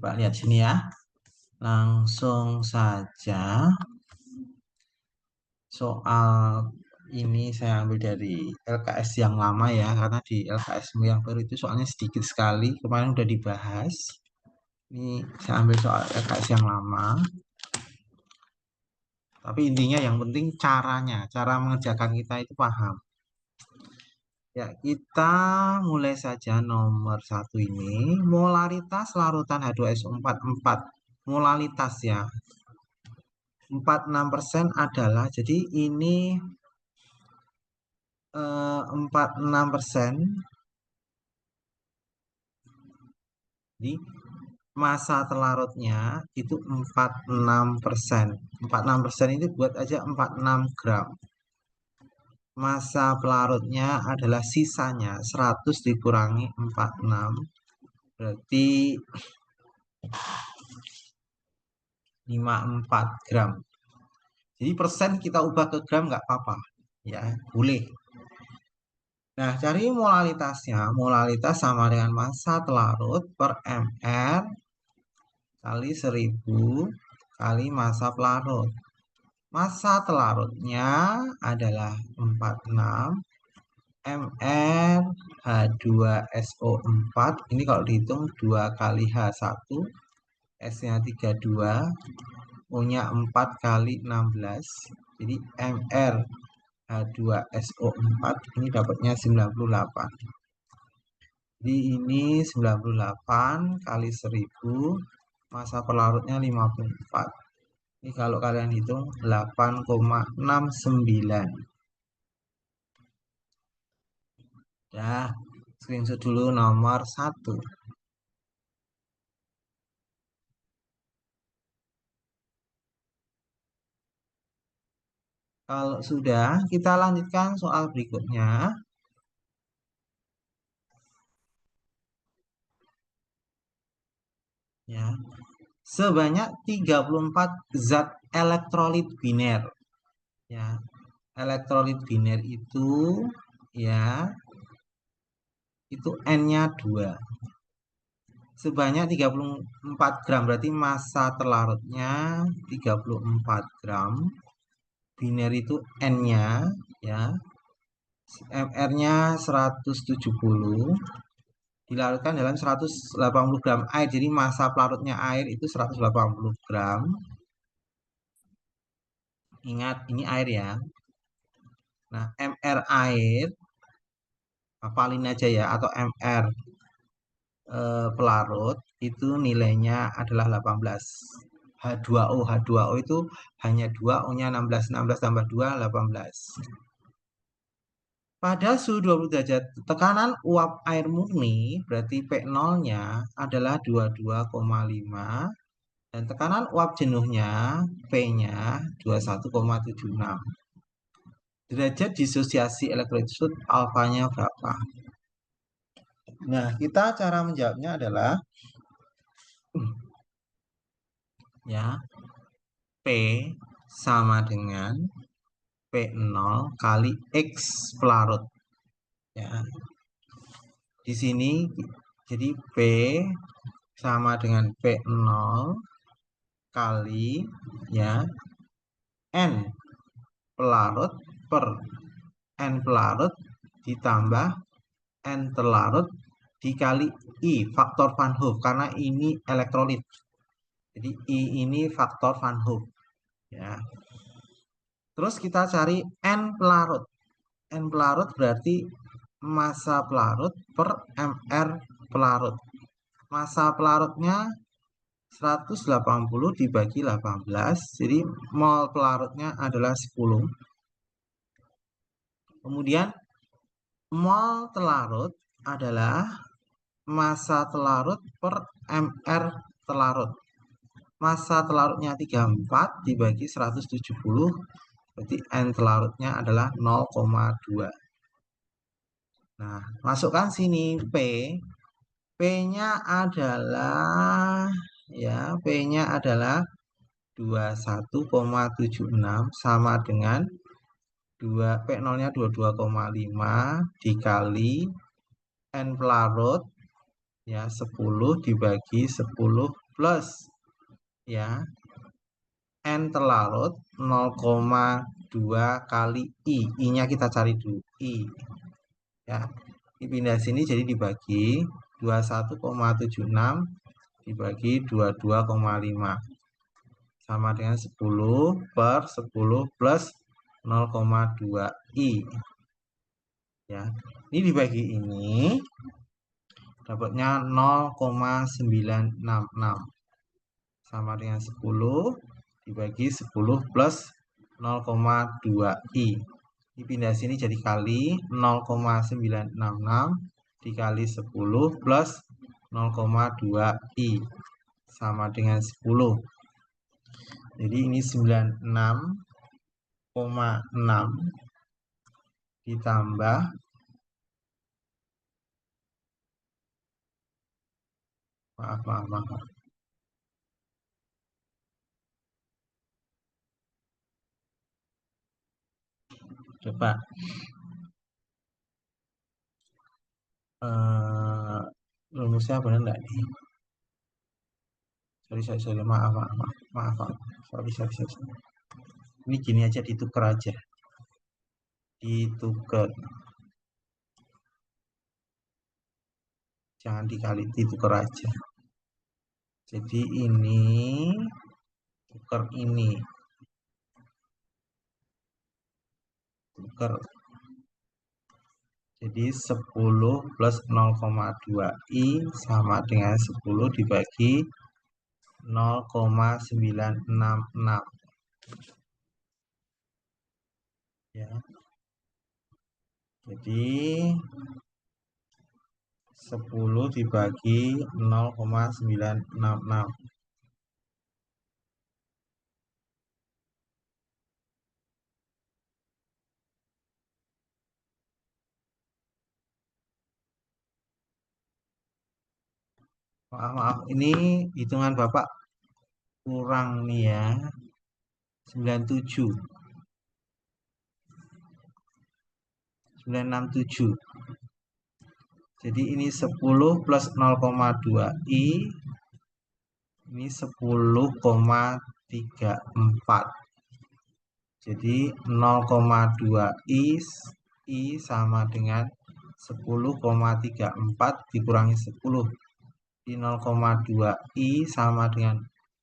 Coba lihat sini ya. Langsung saja soal ini saya ambil dari LKS yang lama ya, karena di LKS yang baru itu soalnya sedikit sekali. Kemarin udah dibahas. Ini saya ambil soal LKS yang lama. Tapi intinya yang penting caranya, cara mengerjakan kita itu paham. Ya, kita mulai saja nomor 1 ini. Molaritas larutan H2SO4 molaritas ya. 46% adalah, jadi ini 46%. Jadi massa terlarutnya itu 46%. 46% itu buat aja 46 gram. Massa pelarutnya adalah sisanya 100 dikurangi 46. Berarti 54 gram. Jadi persen kita ubah ke gram nggak apa-apa. Ya, boleh. Nah, cari molaritasnya. Molaritas sama dengan massa terlarut per mR kali 1000 kali massa pelarut. Massa terlarutnya adalah 46 mR H2SO4. Ini kalau dihitung 2 kali H1, S-nya 32, O-nya 4 kali 16. Jadi mR H2SO4 ini dapatnya 98. Jadi ini 98 kali 1000, massa pelarutnya 54. Ini kalau kalian hitung 8,69. Ya, screenshot dulu nomor 1. Kalau sudah, kita lanjutkan soal berikutnya. Ya. Sebanyak 34 zat elektrolit biner. Ya. Elektrolit biner itu ya itu N-nya 2. Sebanyak 34 gram, berarti massa terlarutnya 34 gram. Biner itu N-nya ya. MR-nya 170 dilarutkan dalam 180 gram air. Jadi massa pelarutnya air itu 180 gram. Ingat, ini air ya. Nah, MR air, hafalin aja ya, atau MR pelarut itu nilainya adalah 18. H2O, H2O itu hanya 2, O-nya 16, 16 tambah 2, 18. Pada suhu 20 derajat, tekanan uap air murni, berarti P0-nya adalah 22,5. Dan tekanan uap jenuhnya, P-nya 21,76. Derajat disosiasi elektrolit alfanya berapa? Nah, kita cara menjawabnya adalah ya P sama dengan P0 kali X pelarut. Ya. Di sini jadi P sama dengan P0 kali ya N pelarut per N pelarut ditambah N terlarut dikali I faktor Van Hoff, karena ini elektrolit. Jadi I ini faktor Van Hoff ya. Terus kita cari N pelarut. N pelarut berarti massa pelarut per MR pelarut. Massa pelarutnya 180 dibagi 18, jadi mol pelarutnya adalah 10. Kemudian mol telarut adalah massa telarut per MR telarut. Massa telarutnya 34 dibagi 170, berarti N telarutnya adalah 0,2. Nah, masukkan sini P. P-nya adalah ya, P-nya adalah 21,76 sama dengan 2 P0-nya 22,5 dikali N pelarut ya 10 dibagi 10 plus ya N terlarut 0,2 kali I-nya kita cari dulu I ya, dipindah sini jadi dibagi 21,76 dibagi 22,5 sama dengan 10 per 10 plus 0,2 I ya. Ini dibagi ini dapatnya 0,966 sama dengan 10 dibagi 10 plus 0,2 I. Dipindah sini jadi kali 0,966 dikali 10 plus 0,2 I sama dengan 10. Jadi ini 96,6 ditambah maaf. Coba rumusnya benar enggak nih? Sorry, maaf. Sorry. Ini gini aja, ditukar aja. Ditukar. Jangan dikali, ditukar aja. Jadi ini tukar ini. Tukar. Jadi 10 plus 0,2 I sama dengan 10 dibagi 0,966 ya. Jadi 10 dibagi 0,966 maaf ini hitungan Bapak kurang nih ya. 967 jadi ini 10 plus 0,2 I ini 10,34 jadi 0,2 I sama dengan 10,34 dikurangi 10 di 0,2 I sama dengan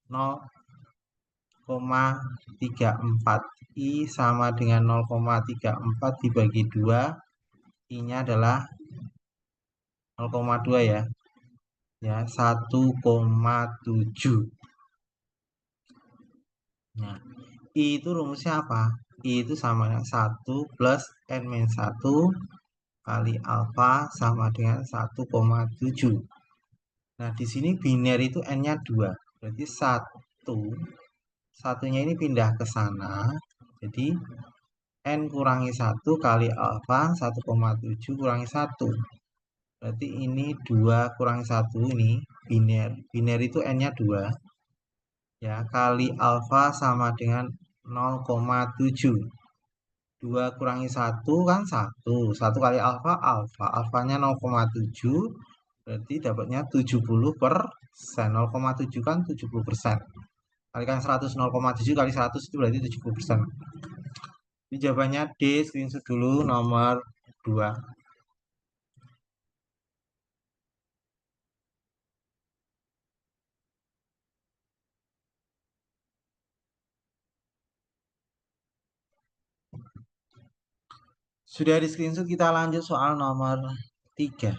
0,34 I sama dengan 0,34 dibagi 2 I-nya adalah 0,2 ya 1,7. Nah I itu rumusnya apa? I itu sama dengan 1 plus N-1 kali alfa sama dengan 1,7. Nah di sini biner itu N-nya 2 berarti 1 satunya ini pindah ke sana jadi N kurangi 1 kali alfa 1,7 kurangi 1 berarti ini 2 kurangi 1 ini biner itu N-nya 2 ya kali alfa sama dengan 0,7 2 kurangi 1 kan 1 kali alfanya 0,7 berarti dapatnya 70%. 0,7 kan 70%. Kalikan 100, 0,7 kali 100 itu berarti 70%. Ini jawabannya D, screenshot dulu nomor 2. Sudah di screenshot, kita lanjut soal nomor 3.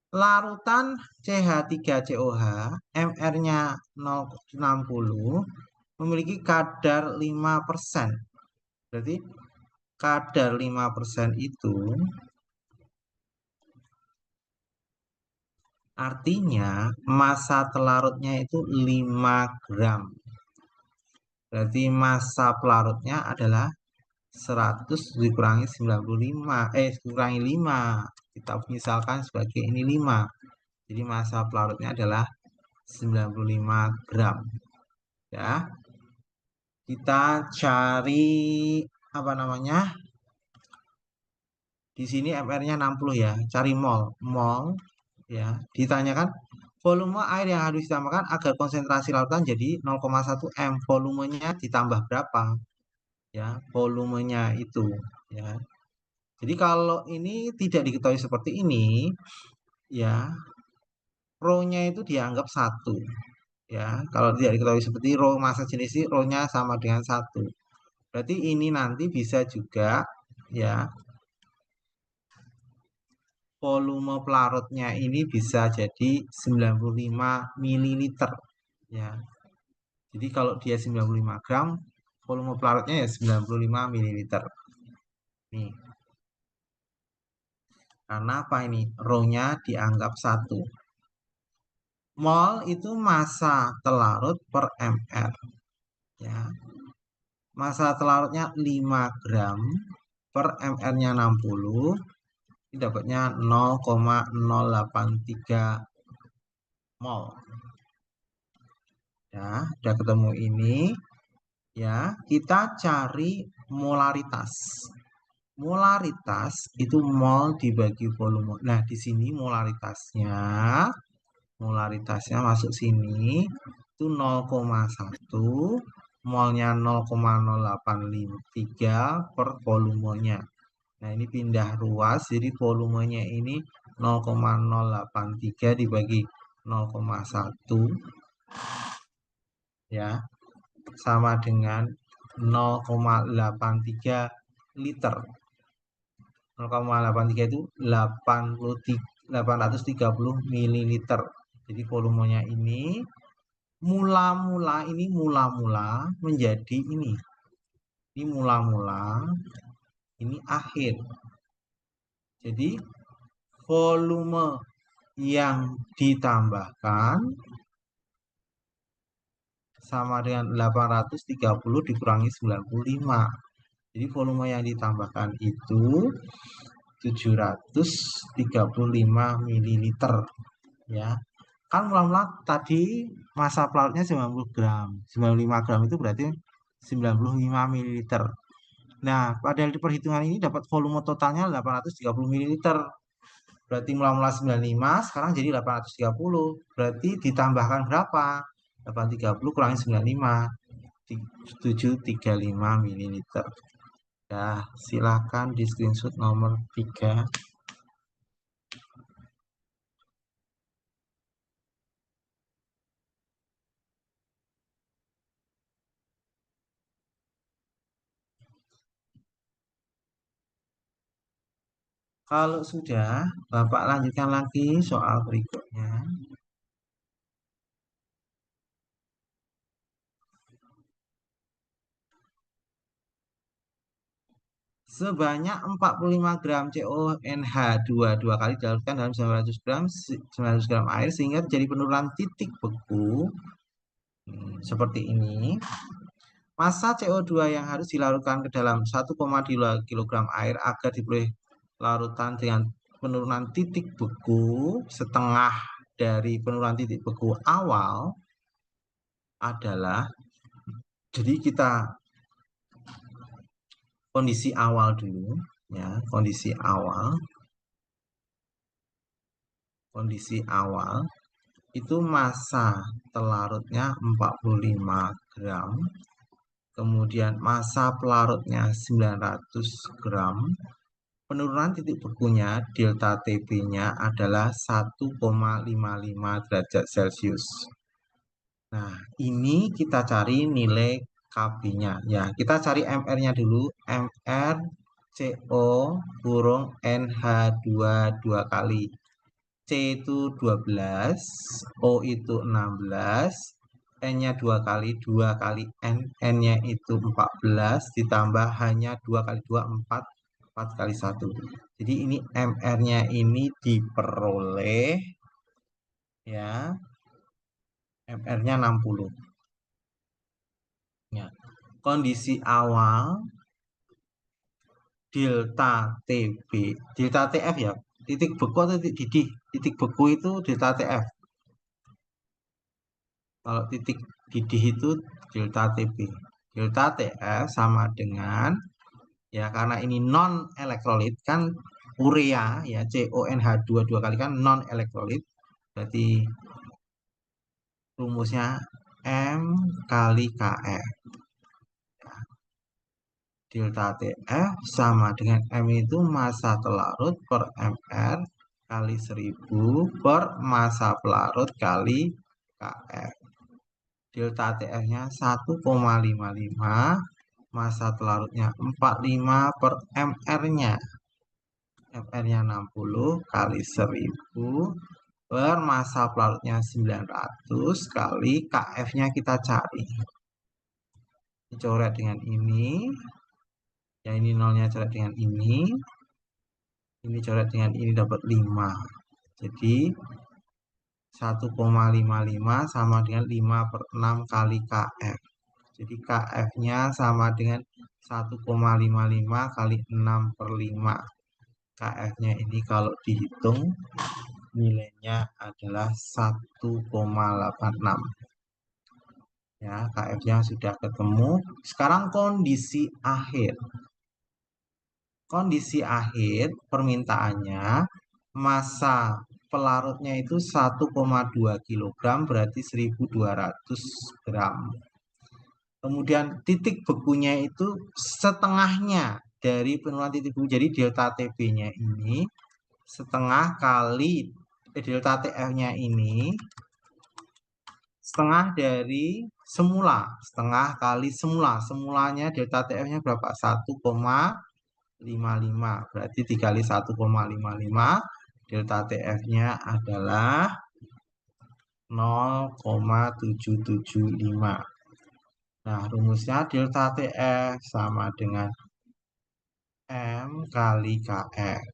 Larutan CH3COH MR-nya 0,60 memiliki kadar 5%. Berarti kadar 5% itu artinya massa telarutnya itu 5 gram. Berarti massa pelarutnya adalah 100 dikurangi 95. Dikurangi 5. Kita misalkan sebagai ini 5. Jadi massa pelarutnya adalah 95 gram. Ya. Kita cari apa namanya? Di sini MR-nya 60 ya. Cari mol. Mol Ya, ditanyakan volume air yang harus ditambahkan agar konsentrasi lautan jadi 0,1 m. Volumenya ditambah berapa? Ya, volumenya itu ya. Jadi kalau ini tidak diketahui seperti ini, ya, rho-nya itu dianggap satu. Ya, kalau tidak diketahui seperti rho massa jenis ini, rho-nya sama dengan satu. Berarti ini nanti bisa juga ya volume pelarutnya ini bisa jadi 95 ml ya. Jadi kalau dia 95 gram, volume pelarutnya ya 95 ml. Nih, karena apa ini? Rho-nya dianggap satu. Mol itu massa telarut per ml ya. Massa telarutnya 5 gram per ml-nya 60, ini dapatnya 0,083 mol. Ya, udah ketemu ini. Ya, kita cari molaritas. Molaritas itu mol dibagi volume. Nah, di sini molaritasnya masuk sini itu 0,1, molnya 0,083 per volumenya. Nah, ini pindah ruas, jadi volumenya ini 0,083 dibagi 0,1 ya, sama dengan 0,83 liter. 0,83 itu 830 ml. Jadi volumenya ini mula-mula menjadi ini. Ini mula-mula, ini akhir. Jadi volume yang ditambahkan sama dengan 830 dikurangi 95. Jadi volume yang ditambahkan itu 735 ml ya. Kan mula-mula tadi massa pelarutnya 90 gram. 95 gram itu berarti 95 ml. Nah, pada perhitungan ini dapat volume totalnya 830 ml. Berarti mula-mula 95, sekarang jadi 830. Berarti ditambahkan berapa? 830 kurangi 95. 735 ml. Nah, silakan di screenshot nomor 3. Kalau sudah, Bapak lanjutkan lagi soal berikutnya. Sebanyak 45 gram CONH2 dua kali dilarutkan dalam 900 gram air sehingga terjadi penurunan titik beku seperti ini. Massa CO2 yang harus dilarutkan ke dalam 1,2 kg air agar diperoleh larutan dengan penurunan titik beku setengah dari penurunan titik beku awal adalah, jadi kita kondisi awal dulu ya, kondisi awal itu massa telarutnya 45 gram, kemudian massa pelarutnya 900 gram, penurunan titik bekunya delta TB-nya adalah 1,55 derajat Celcius. Nah, ini kita cari nilai KB-nya. Ya, kita cari MR-nya dulu. MR CO kurung NH2 dua kali. C itu 12, O itu 16, N-nya 2 kali, 2 kali N, N-nya itu 14, ditambah hanya 2 kali 2, 4, 4 kali 1. Jadi ini MR-nya ini diperoleh, ya, MR-nya 60. Ya. Kondisi awal delta TB, delta TF ya, titik beku atau titik didih. Titik beku itu delta TF. Kalau titik didih itu delta TB. Delta TF sama dengan, ya karena ini non elektrolit kan, urea ya, CONH2 dua kali kan non elektrolit. Berarti rumusnya M kali KF. Delta TF sama dengan M itu massa telarut per mR kali 1000 per massa pelarut kali KF. Delta TF-nya 1,55, massa telarutnya 45 per mR-nya. mR-nya 60 kali 1000 per massa pelarutnya 900 kali KF-nya kita cari. Dicoret dengan ini. Ya ini nolnya coret dengan ini coret dengan ini dapat 5. Jadi 1,55 sama dengan 5 per 6 kali KF. Jadi KF-nya sama dengan 1,55 kali 6 per 5. KF-nya ini kalau dihitung nilainya adalah 1,86. Ya, KF-nya sudah ketemu. Sekarang kondisi akhir. Kondisi akhir permintaannya massa pelarutnya itu 1,2 kg berarti 1.200 gram. Kemudian titik bekunya itu setengahnya dari penurunan titik beku. Jadi delta TB-nya ini setengah kali delta TF-nya ini setengah dari semula. Setengah kali semula. Semulanya delta TF-nya berapa? 1,55. Berarti dikali 1,55 delta TF-nya adalah 0,775. Nah, rumusnya delta TF sama dengan M kali KF.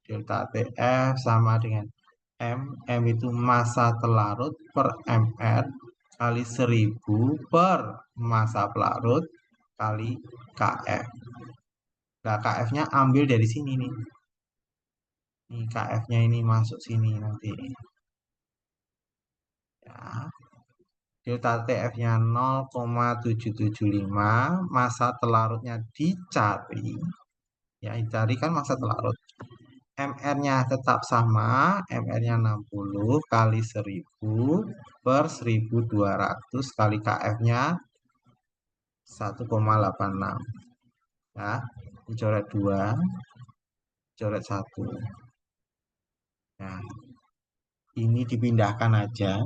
Delta TF sama dengan M. M itu massa telarut per mR kali 1000 per massa pelarut kali KF. Nah, KF-nya ambil dari sini nih. Nih, KF-nya ini masuk sini nanti. Ya. Delta TF-nya 0,775, massa telarutnya dicari. Ya, dicari kan massa telarut. MR-nya tetap sama, MR-nya 60 kali 1000 per 1200 kali KF-nya 1,86. Ya, dicoret 2, coret 1. Nah, ini dipindahkan aja.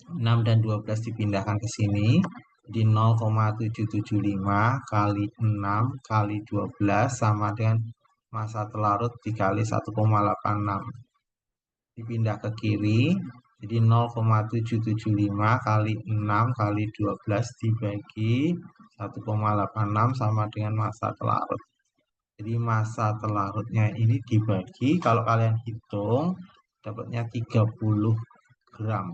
6 dan 12 dipindahkan ke sini. Di 0,775 kali 6 kali 12 sama dengan massa telarut dikali 1,86. Dipindah ke kiri. Jadi 0,775 kali 6 kali 12 dibagi 1,86 sama dengan massa telarut. Jadi massa telarutnya ini dibagi, kalau kalian hitung, dapatnya 30 gram.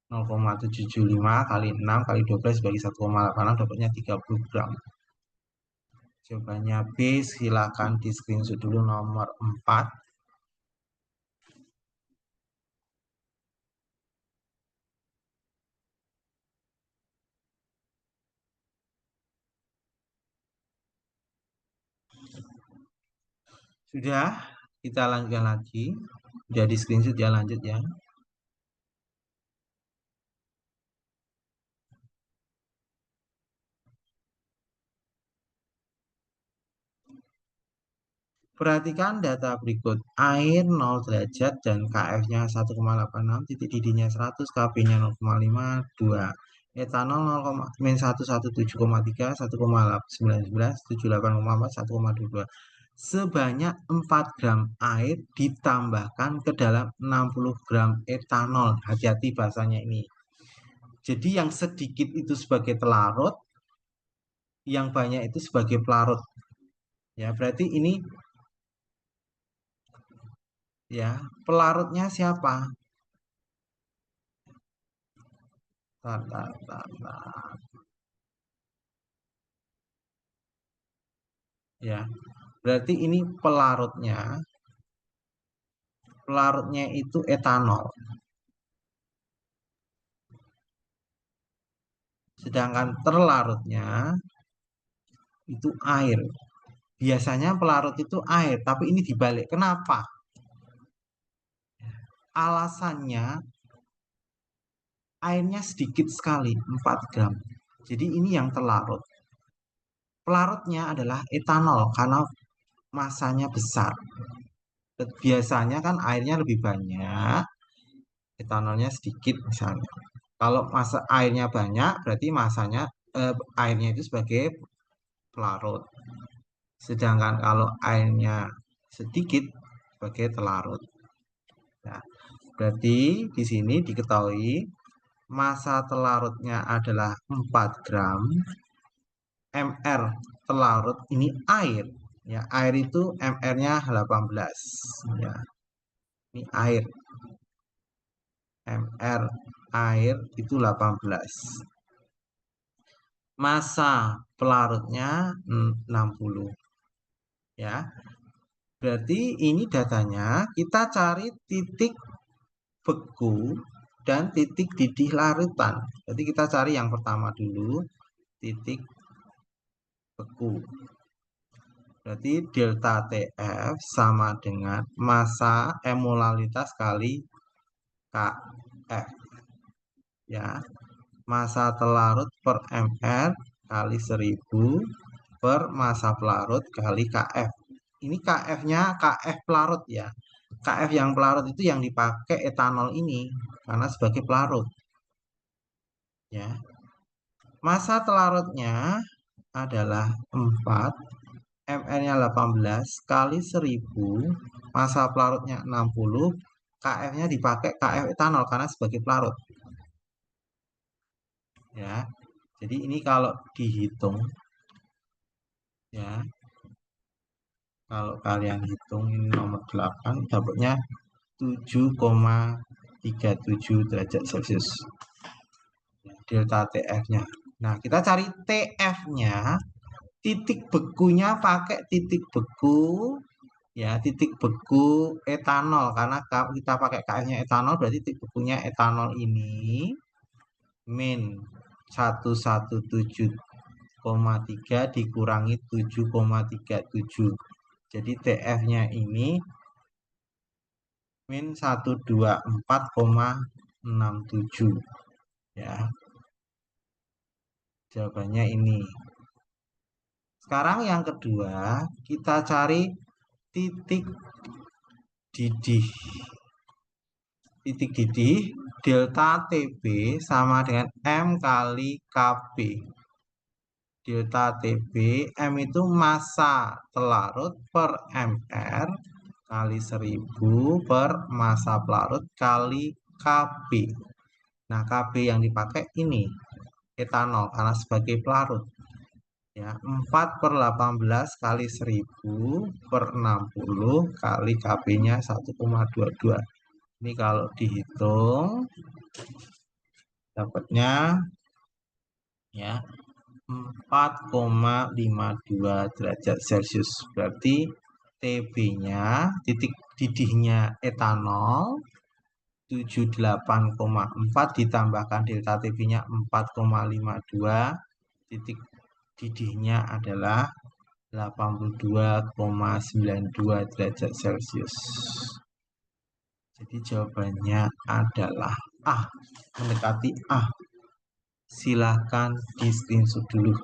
0,775 kali 6 kali 12 bagi 1,86 dapatnya 30 gram. Jawabannya B, silakan di screenshot dulu nomor 4. Sudah, kita lanjutkan lagi. Sudah di screenshot ya, lanjut ya. Perhatikan data berikut. Air 0 derajat dan KF-nya 1,86, titik didihnya 100, Kp-nya 0,52. Etanol 117,3, 1,911, 78,4, 1,22. Sebanyak 4 gram air ditambahkan ke dalam 60 gram etanol. Hati-hati bahasanya ini. Jadi yang sedikit itu sebagai telarut, yang banyak itu sebagai pelarut. Ya, berarti ini ya, pelarutnya siapa? Tar, tar, tar, tar. Ya, berarti ini pelarutnya. Pelarutnya itu etanol. Sedangkan terlarutnya itu air. Biasanya pelarut itu air, tapi ini dibalik. Kenapa? Alasannya airnya sedikit sekali, 4 gram. Jadi ini yang terlarut. Pelarutnya adalah etanol karena masanya besar. Biasanya kan airnya lebih banyak, etanolnya sedikit misalnya. Kalau masa airnya banyak, berarti masanya airnya itu sebagai pelarut. Sedangkan kalau airnya sedikit sebagai telarut. Nah, berarti di sini diketahui massa telarutnya adalah 4 gram, mr telarut ini air. Ya, air itu mr-nya 18. Ya, ini air. mr air itu 18. Massa pelarutnya 60. Ya. Berarti ini datanya kita cari titik beku dan titik didih larutan. Jadi kita cari yang pertama dulu, titik beku. Berarti delta TF sama dengan massa molalitas kali KF. Ya, massa telarut per mr kali 1000 per massa pelarut kali KF. Ini KF-nya KF pelarut ya. KF yang pelarut itu yang dipakai etanol ini karena sebagai pelarut. Ya. Massa telarutnya adalah 4, mr-nya 18 kali 1000, massa pelarutnya 60, KF-nya dipakai KF etanol karena sebagai pelarut. Ya. Jadi ini kalau dihitung ya, kalau kalian hitung ini nomor 8 dapatnya 7,37 derajat Celcius. Delta TF-nya. Nah, kita cari TF-nya, titik bekunya pakai titik beku, ya, titik beku etanol. Karena kita pakai KF-nya etanol, berarti titik bekunya etanol ini min 117,3 dikurangi 7,37. Jadi TF-nya ini min 124,67. Ya, jawabannya ini. Sekarang yang kedua, kita cari titik didih. Titik didih delta TB sama dengan M kali KB. Delta TB, M itu massa telarut per MR kali 1000 per massa pelarut kali KB. Nah, KB yang dipakai ini etanol karena sebagai pelarut. Ya, 4 per 18 kali 1000 per 60 kali KB-nya 1,22. Ini kalau dihitung dapatnya ya 4,52 derajat Celcius. Berarti TB-nya, titik didihnya etanol 78,4 ditambahkan delta TB-nya 4,52, titik didihnya adalah 82,92 derajat Celcius. Jadi jawabannya adalah A, mendekati A. Silahkan di screenshot dulu.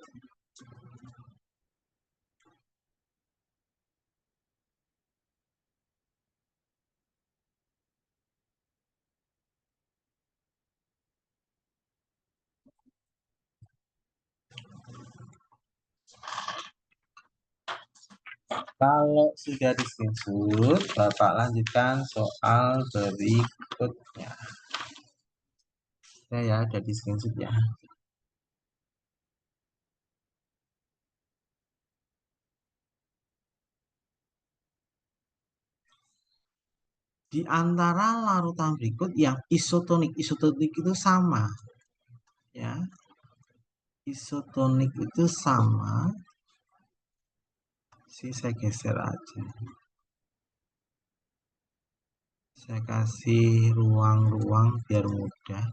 Kalau sudah di screenshot, Bapak lanjutkan soal berikutnya. Ya, ada di screenshot ya. Di antara larutan berikut yang isotonik itu sama. Ya, isotonik itu sama. Saya geser aja. Saya kasih ruang-ruang biar mudah.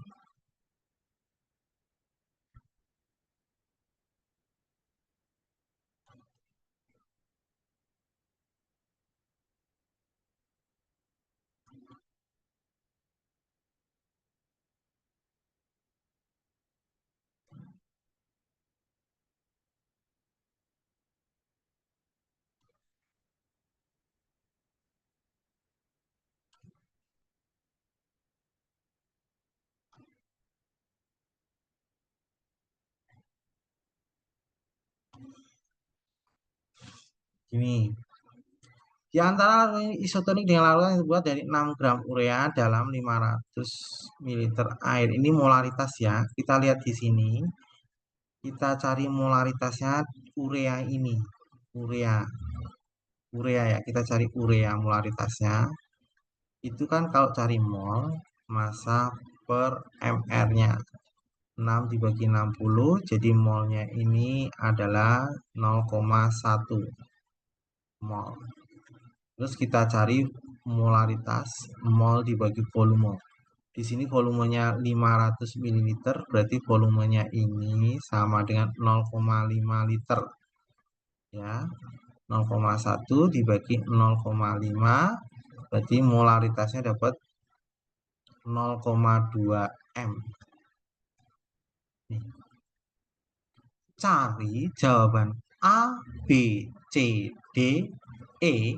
Gini, di antara larutan isotonik dengan larutan yang terbuat dari 6 gram urea dalam 500 ml air. Ini molaritas ya. Kita lihat di sini. Kita cari molaritasnya urea ini. Urea. Urea ya. Kita cari urea molaritasnya. Itu kan kalau cari mol, massa per mR-nya. 6 dibagi 60, jadi molnya ini adalah 0,1 mol. Terus kita cari molaritas mol dibagi volume. Di sini volumenya 500 ml, berarti volumenya ini sama dengan 0,5 liter. Ya, 0,1 dibagi 0,5, berarti molaritasnya dapat 0,2 M. Nih, cari jawaban A, B, C, D, E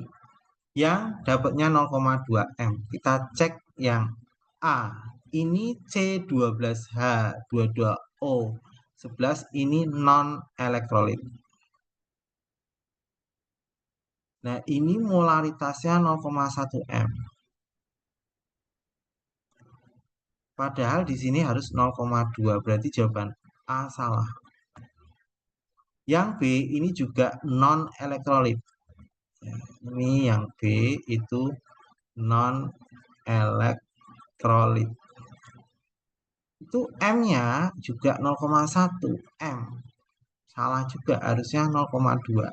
yang dapatnya 0,2 M. Kita cek yang A. Ini C12H22O11, ini non elektrolit. Nah, ini molaritasnya 0,1 M. Padahal di sini harus 0,2, berarti jawaban A salah. Yang B ini juga non elektrolit. Ini yang B itu non elektrolit. Itu M-nya juga 0,1 M. Salah juga, harusnya 0,2.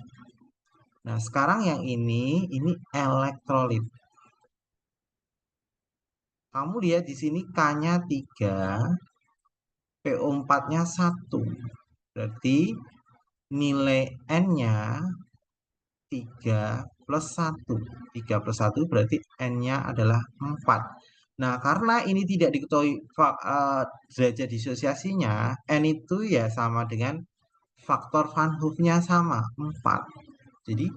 Nah, sekarang yang ini elektrolit. Kamu lihat di sini K-nya 3, PO4-nya 1. Berarti nilai N-nya 3 plus 1. 3 plus 1 berarti N-nya adalah 4. Nah, karena ini tidak diketahui derajat disosiasinya, N itu ya sama dengan faktor Van Hoef-nya sama, 4. Jadi,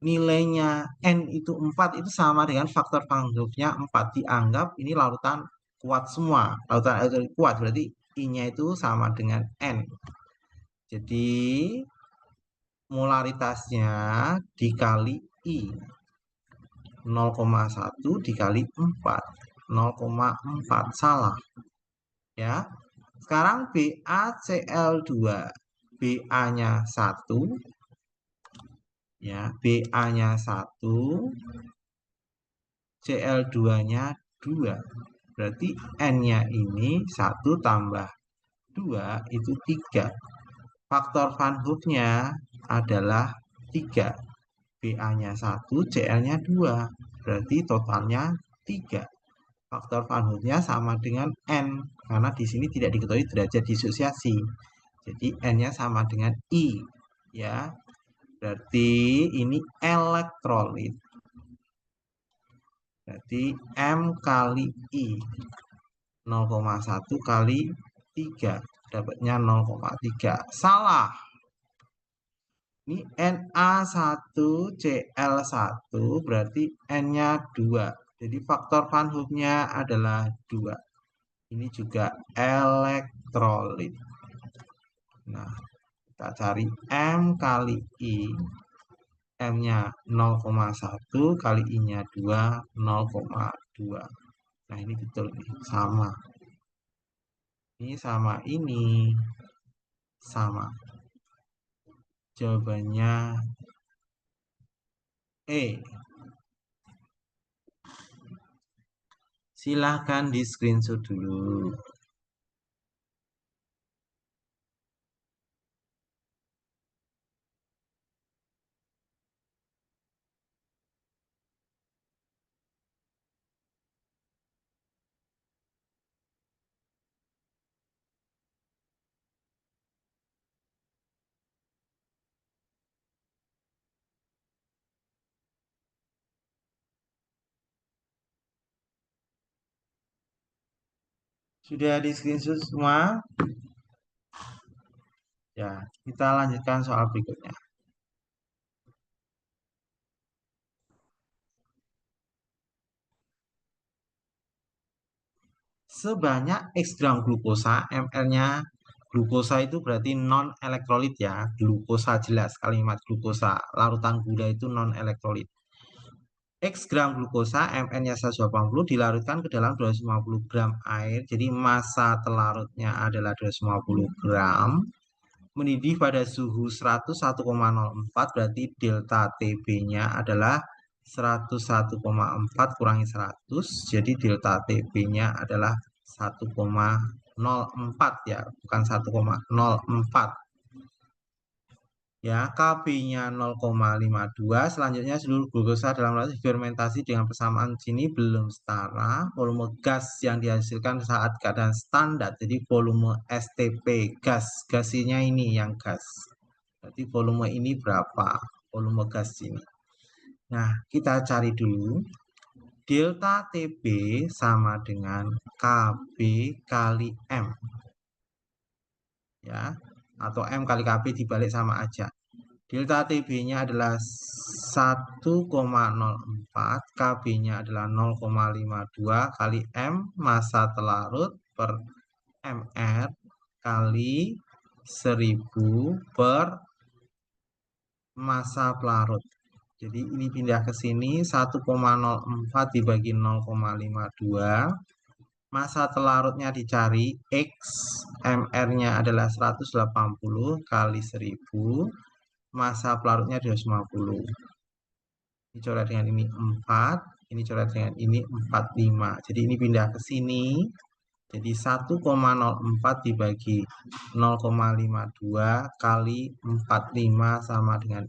nilainya N itu 4 itu sama dengan faktor Van Hoef-nya 4. Dianggap ini larutan kuat semua. Lautan elektrolit kuat, berarti I-nya itu sama dengan N. Jadi, molaritasnya dikali I. 0,1 dikali 4. 0,4. Salah. Ya. Sekarang BaCl2. Ba-nya 1. Ya, Ba-nya 1. Cl2-nya 2. Berarti N-nya ini 1 tambah 2 itu 3. Faktor Van Hoef-nya adalah 3. Ba-nya 1, Cl-nya 2. Berarti totalnya 3. Faktor Van Hoef-nya sama dengan N. Karena di sini tidak diketahui derajat disosiasi. Jadi N-nya sama dengan I. Ya. Berarti ini elektrolit. Berarti M kali I. 0,1 kali 3. Dapatnya 0,3. Salah. Ini Na1Cl1 berarti N-nya 2. Jadi faktor Van Hoef-nya adalah 2. Ini juga elektrolit. Nah, kita cari M kali I. M-nya 0,1 kali I-nya 2, 0,2. Nah, ini betul nih, sama. Ini sama ini. Sama. Jawabannya E. Silahkan di screenshot dulu. Sudah di screenshot semua? Ya, kita lanjutkan soal berikutnya. Sebanyak X gram glukosa, ml-nya Glukosa itu berarti non elektrolit ya. Glukosa jelas kalimat glukosa. Larutan gula itu non elektrolit. X gram glukosa, Mn-nya 180 dilarutkan ke dalam 250 gram air. Jadi massa telarutnya adalah 250 gram. Mendidih pada suhu 101,04, berarti delta TB-nya adalah 101,4 kurangi 100. Jadi delta TB-nya adalah 1,04 ya, bukan 1,04. Ya, Kb-nya 0,52. Selanjutnya seluruh glukosa dalam proses fermentasi dengan persamaan sini belum setara. Volume gas yang dihasilkan saat keadaan standar, jadi volume STP gasnya ini yang gas. Berarti volume ini berapa? Volume gas ini. Nah, kita cari dulu. Delta TB sama dengan Kb kali M. Ya, atau M kali Kb dibalik sama aja. Delta TB-nya adalah 1,04, Kb-nya adalah 0,52 kali M, massa telarut per mR kali 1000 per massa pelarut. Jadi ini pindah ke sini, 1,04 dibagi 0,52. Massa telarutnya dicari, X, mR-nya adalah 180 kali 1000. Massa pelarutnya 250. Ini coret dengan ini 4, ini coret dengan ini 45. Jadi ini pindah ke sini. Jadi 1,04 dibagi 0,52 kali 45 sama dengan